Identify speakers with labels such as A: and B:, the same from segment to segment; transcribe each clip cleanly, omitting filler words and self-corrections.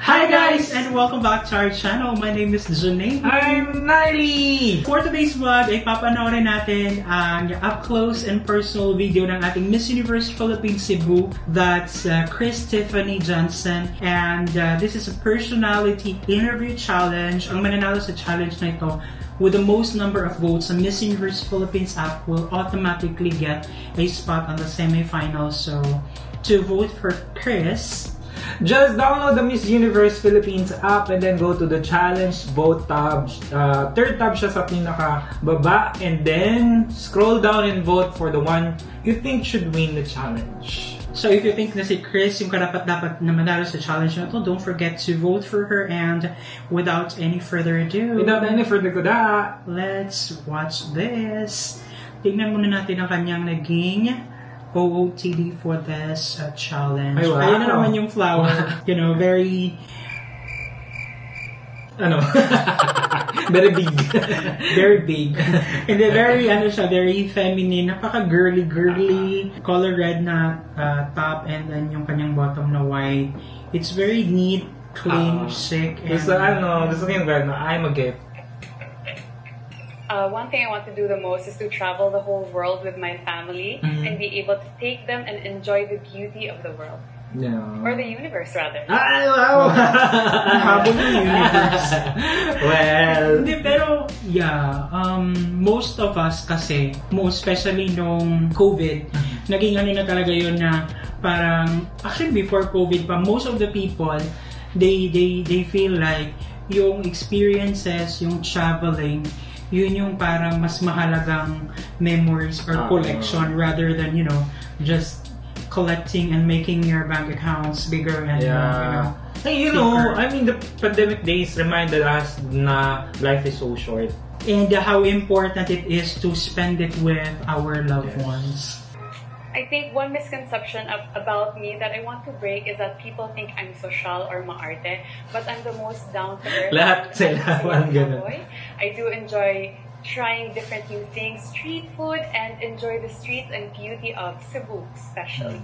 A: Hi guys, and welcome back to our channel. My name is Janine.
B: I'm Niley!
A: For today's vlog ay papanoorin natin ang up-close and personal video ng ating Miss Universe Philippines Cebu. That's Chris Tiffany Johnson. And this is a personality interview challenge. Ang mananalo sa challenge na ito with the most number of votes sa Miss Universe Philippines app will automatically get a spot on the semifinals. So, to vote for Chris,
B: just download the Miss Universe Philippines app and then go to the challenge vote tab. Third tab siya sa pinaka-baba, and then scroll down and vote for the one you think should win the challenge.
A: So if you think na si Chris yung karapat-dapat na manalo sa challenge na to, don't forget to vote for her. And without any further ado, let's watch this. Tingnan muna natin ang kanyang naging OOTD for this challenge.
B: Ay, wow.
A: Ayun na naman yung flower. You know, very...
B: Very big.
A: Very big. And then very, very feminine. Napaka-girly. Color red na top, and then yung kanyang bottom na white. It's very neat, clean, chic.
B: Gusto ko yung gano'n, I'm a gift.
C: One thing I want to do the most is to travel the whole world with my family and be able to take them and enjoy the beauty of the world.
B: Yeah.
C: Or the universe, rather.
B: Ay, wow!
A: Habol yung universe.
B: Well...
A: Hindi, pero, yeah, most of us kasi, most especially nung COVID, naging na talaga yun na parang, actually before COVID pa, most of the people, they feel like yung experiences, yung traveling, yun yung parang mas mahalagang memories or collection rather than, just collecting and making your bank accounts bigger and,
B: I mean, the pandemic days reminded us na life is so short.
A: And how important it is to spend it with our loved ones.
C: I think one misconception about me that I want to break is that people think I'm social or maarte, but I'm the most down-to-earth.
B: Lahat sila, ganun.
C: I do enjoy trying different new things, street food, and enjoy the streets and beauty of Cebu, especially.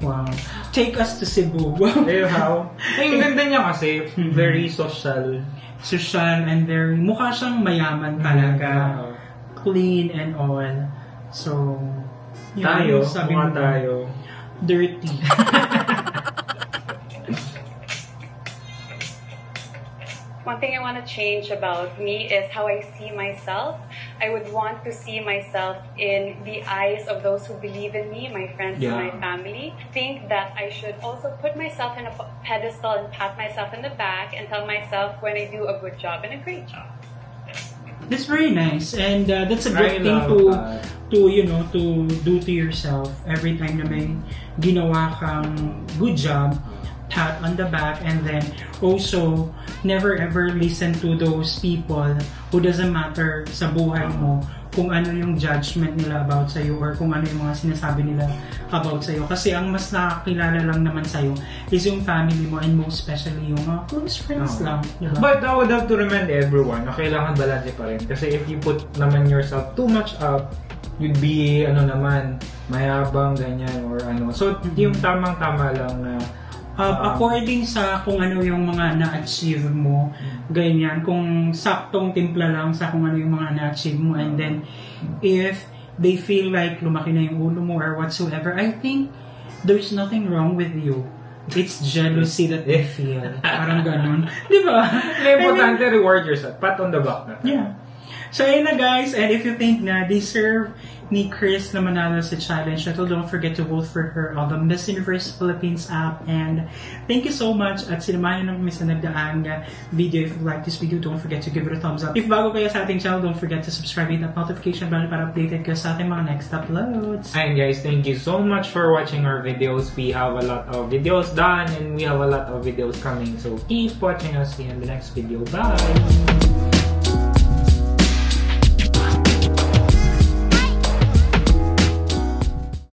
A: Wow. Take us to Cebu.
B: How? Ang ganda niya kasi, very social.
A: Social and very, mukha siyang mayaman talaga. Clean and all. So,
B: tayo, mukha tayo.
A: Dirty.
C: One thing I want to change about me is how I see myself. I would want to see myself in the eyes of those who believe in me, my friends and my family. Think that I should also put myself in a pedestal and pat myself in the back and tell myself when I do a good job and a great job.
A: That's very nice, and that's a great thing to do to yourself every time na may ginawa kang good job. Pat on the back, and then also never ever listen to those people who doesn't matter sa buhay mo kung ano yung judgment nila about sa'yo or kung ano yung mga sinasabi nila about sa'yo. Kasi ang mas nakakilala lang naman sa'yo is yung family mo, and most especially yung mga close friends lang. Diba?
B: But I would have to remind everyone na kailangan balance pa rin. Kasi if you put naman yourself too much up, you'd be, mayabang, ganyan, or ano. So, yung tamang-tama lang na
A: according sa kung ano yung mga na-achieve mo, ganyan, kung saktong timpla lang sa kung ano yung mga na-achieve mo, and then if they feel like lumaki na yung ulo mo or whatsoever, I think there's nothing wrong with you. It's jealousy that they feel. Parang ganun. Di ba?
B: Importante, reward yourself. Pat on the back na.
A: Yeah. So, ayun na guys, and if you think na deserve ni Chris na manalo sa challenge na to, don't forget to vote for her on the Miss Universe Philippines app. And thank you so much at sinamahan nyo naman sa nagdaang video. If you like this video, don't forget to give it a thumbs up. If bago kayo sa ating channel, don't forget to subscribe and hit that notification bell para updated kayo sa ating mga next uploads.
B: And guys, thank you so much for watching our videos. We have a lot of videos done and we have a lot of videos coming. So keep watching us in the next video. Bye!